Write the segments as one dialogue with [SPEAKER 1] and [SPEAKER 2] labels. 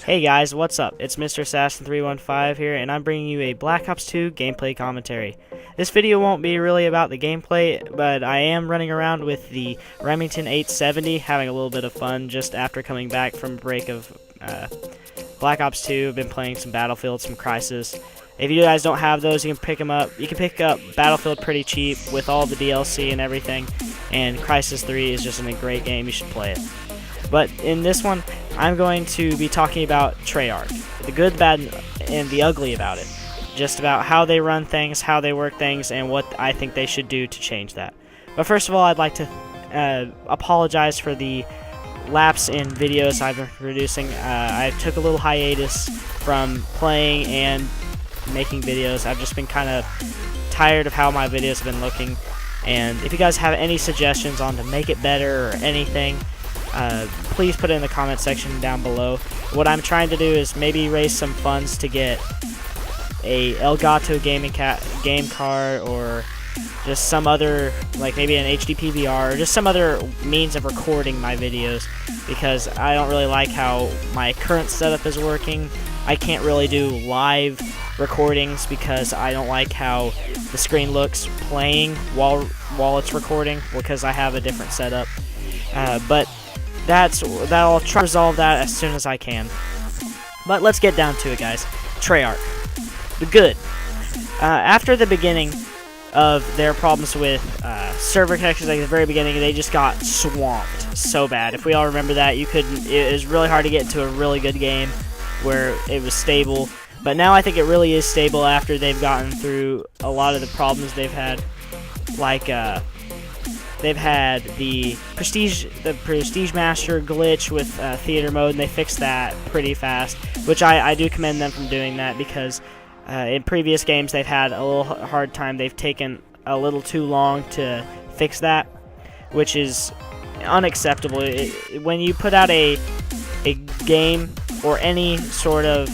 [SPEAKER 1] Hey guys, what's up? It's Mr. Assassin315 here, and I'm bringing you a Black Ops 2 gameplay commentary. This video won't be really about the gameplay, but I am running around with the Remington 870, having a little bit of fun just after coming back from a break of Black Ops 2. I've been playing some Battlefield, some Crysis. If you guys don't have those, you can pick them up. You can pick up Battlefield pretty cheap with all the DLC and everything, and Crysis 3 is just a great game. You should play it. But in this one, I'm going to be talking about Treyarch, the good, bad, and the ugly about it. Just about how they run things, how they work things, and what I think they should do to change that. But first of all, I'd like to apologize for the lapse in videos I've been producing. I took a little hiatus from playing and making videos. I've just been kind of tired of how my videos have been looking. And if you guys have any suggestions on to make it better or anything, please put it in the comment section down below. What I'm trying to do is maybe raise some funds to get a Elgato game card, or just some other, like maybe an HD PVR, or just some other means of recording my videos, because I don't really like how my current setup is working. I can't really do live recordings because I don't like how the screen looks playing while it's recording, because I have a different setup. But I'll try to resolve that as soon as I can. But let's get down to it, guys. Treyarch. The good. After the beginning of their problems with server connections, like at the very beginning, they just got swamped so bad. If we all remember that, it was really hard to get into a really good game where it was stable. But now I think it really is stable after they've gotten through a lot of the problems they've had. Like, they've had the Prestige Master glitch with theater mode, and they fixed that pretty fast, which I do commend them from doing that, because in previous games they've had a little hard time. They've taken a little too long to fix that, which is unacceptable. When you put out a game or any sort of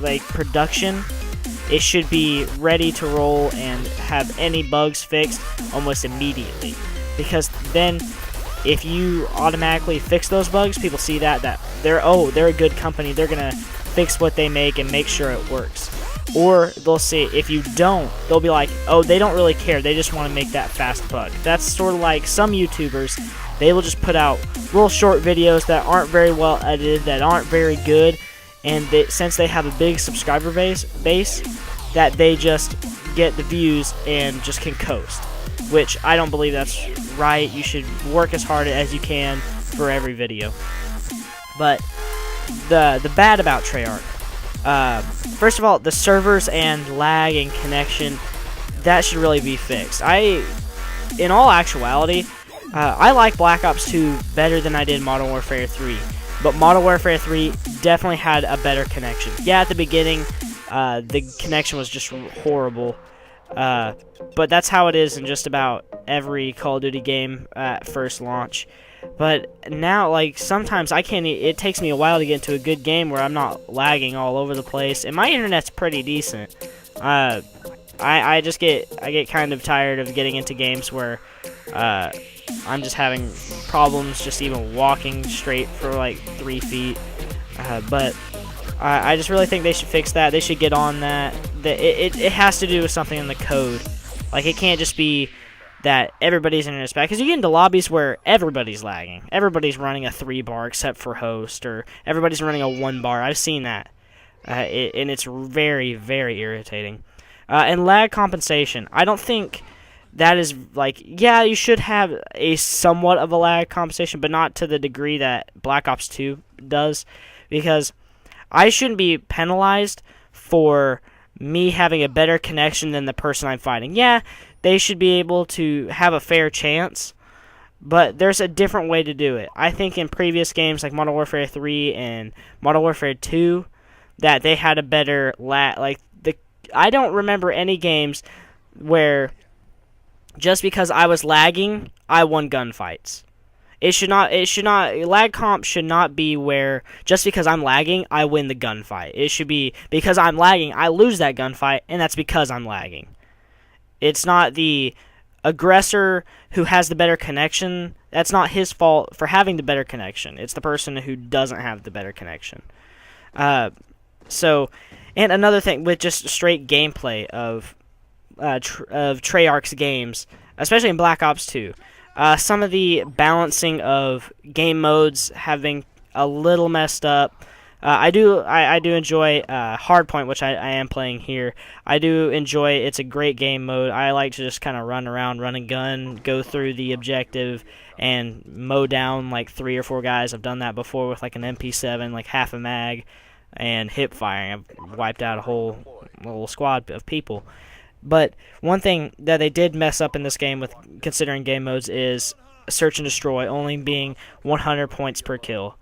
[SPEAKER 1] like production, it should be ready to roll and have any bugs fixed almost immediately. Because then, if you automatically fix those bugs, people see that they're a good company. They're gonna fix what they make and make sure it works. Or they'll see, if you don't, they'll be like, oh, they don't really care. They just want to make that fast bug. That's sort of like some YouTubers. They will just put out little short videos that aren't very well edited, that aren't very good. And since they have a big subscriber base, that they just get the views and just can coast, which I don't believe that's right. You should work as hard as you can for every video. But the bad about Treyarch, first of all, the servers and lag and connection, that should really be fixed. In all actuality, I like Black Ops 2 better than I did Modern Warfare 3. But Modern Warfare 3 definitely had a better connection. Yeah, at the beginning, the connection was just horrible. But that's how it is in just about every Call of Duty game at first launch. But now, like, sometimes it takes me a while to get into a good game where I'm not lagging all over the place. And my internet's pretty decent. I get kind of tired of getting into games where I'm just having problems just even walking straight for like 3 feet. But I just really think they should fix that. They should get on that. It has to do with something in the code. Like, it can't just be that everybody's internet's bad, because you get into lobbies where everybody's lagging. Everybody's running a 3-bar except for host, or everybody's running a 1-bar. I've seen that. And it's very, very irritating. And lag compensation. I don't think that is, like, yeah, you should have a somewhat of a lag compensation, but not to the degree that Black Ops 2 does, because I shouldn't be penalized for me having a better connection than the person I'm fighting. Yeah, they should be able to have a fair chance, but there's a different way to do it. I think in previous games like Modern Warfare 3 and Modern Warfare 2, that they had a better I don't remember any games where just because I was lagging, I won gunfights. Lag comp should not be where just because I'm lagging, I win the gunfight. It should be because I'm lagging, I lose that gunfight, and that's because I'm lagging. It's not aggressor who has the better connection, that's not his fault for having the better connection. It's the person who doesn't have the better connection. And another thing with just straight gameplay of Treyarch's games, especially in Black Ops 2, some of the balancing of game modes have been a little messed up. I do enjoy Hardpoint, which I am playing here. I do enjoy it. It's a great game mode. I like to just kind of run around, run and gun, go through the objective, and mow down like 3 or 4 guys. I've done that before with like an MP7, like half a mag, and hip firing. I've wiped out a whole little squad of people. But one thing that they did mess up in this game with considering game modes is search and destroy only being 100 points per kill.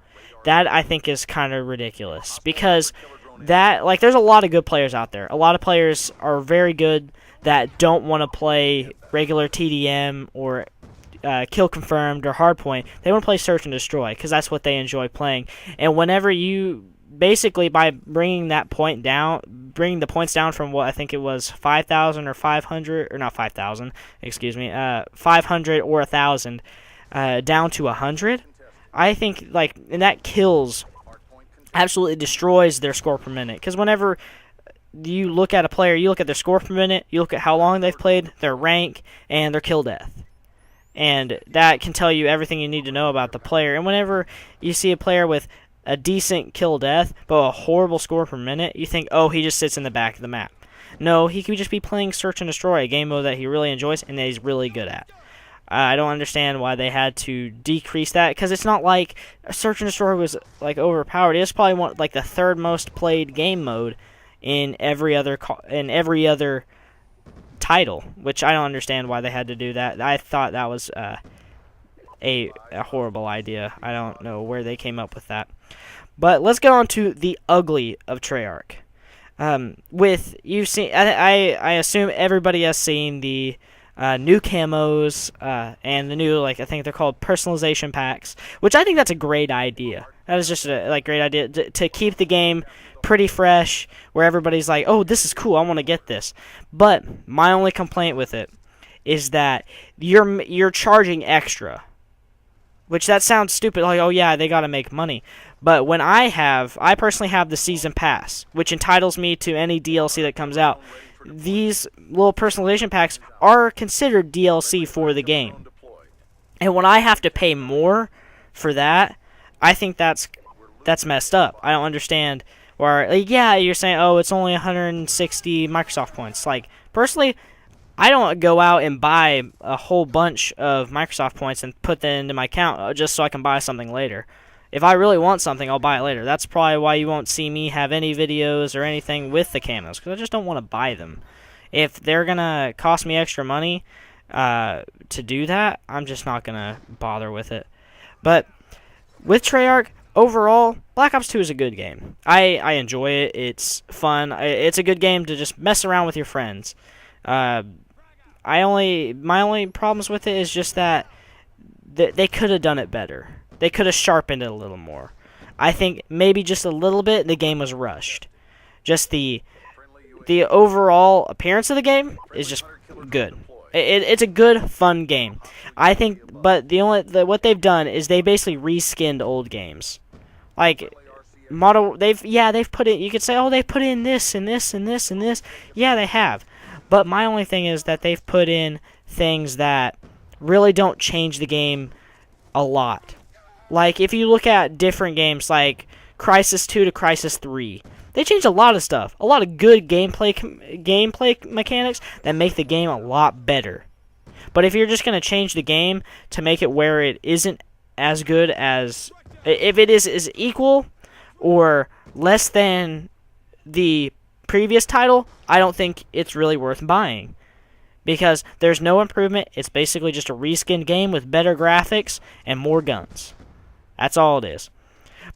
[SPEAKER 1] That I think is kind of ridiculous because there's a lot of good players out there. A lot of players are very good that don't want to play regular TDM or kill confirmed or hardpoint. They want to play search and destroy because that's what they enjoy playing. And whenever you basically by bringing the points down from what I think it was 5,000 or 500 or not 5,000, 500 or 1,000 down to 100. I think and that kills, absolutely destroys their score per minute. Because whenever you look at a player, you look at their score per minute, you look at how long they've played, their rank, and their kill death. And that can tell you everything you need to know about the player. And whenever you see a player with a decent kill death, but a horrible score per minute, you think, oh, he just sits in the back of the map. No, he could just be playing Search and Destroy, a game mode that he really enjoys and that he's really good at. I don't understand why they had to decrease that, because it's not like Search and Destroy was overpowered. It's probably the third most played game mode in every other title, which I don't understand why they had to do that. I thought that was a horrible idea. I don't know where they came up with that. But let's get on to the ugly of Treyarch. I assume everybody has seen the new camos and the new, I think they're called personalization packs, which I think that's a great idea. That is just a great idea to keep the game pretty fresh, where everybody's like, oh, this is cool, I want to get this. But my only complaint with it is that you're charging extra, which that sounds stupid, like, oh yeah, they gotta make money. But when I personally have the season pass, which entitles me to any DLC that comes out, these little personalization packs are considered DLC for the game. And when I have to pay more for that, I think that's messed up. I don't understand. Or yeah, you're saying, oh, it's only 160 Microsoft points. Personally, I don't go out and buy a whole bunch of Microsoft points and put that into my account just so I can buy something later. If I really want something, I'll buy it later. That's probably why you won't see me have any videos or anything with the camos, because I just don't want to buy them. If they're going to cost me extra money to do that, I'm just not going to bother with it. But with Treyarch, overall, Black Ops 2 is a good game. I enjoy it. It's fun. It's a good game to just mess around with your friends. My only problems with it is just that they could have done it better. They could have sharpened it a little more. I think maybe just a little bit, the game was rushed. Just the overall appearance of the game is just good. It's a good, fun game. I think, but what they've done is they basically reskinned old games. They've put in, you could say, oh, they put in this and this and this and this. Yeah, they have. But my only thing is that they've put in things that really don't change the game a lot. If you look at different games like Crysis 2 to Crysis 3, they changed a lot of stuff. A lot of good gameplay mechanics that make the game a lot better. But if you're just going to change the game to make it where it isn't as good as... If it is equal or less than the previous title, I don't think it's really worth buying. Because there's no improvement. It's basically just a reskinned game with better graphics and more guns. That's all it is.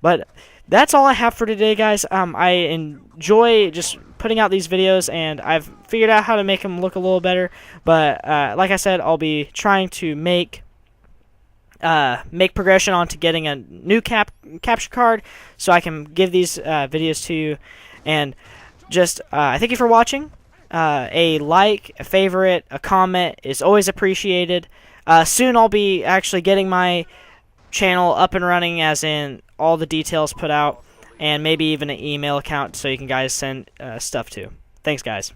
[SPEAKER 1] But that's all I have for today, guys. I enjoy just putting out these videos, and I've figured out how to make them look a little better. But like I said, I'll be trying to make progression on to getting a new capture card so I can give these videos to you. And just I thank you for watching. A like, a favorite, a comment is always appreciated. Soon I'll be actually getting my channel up and running, as in all the details put out, and maybe even an email account so you can guys send stuff to. Thanks, guys.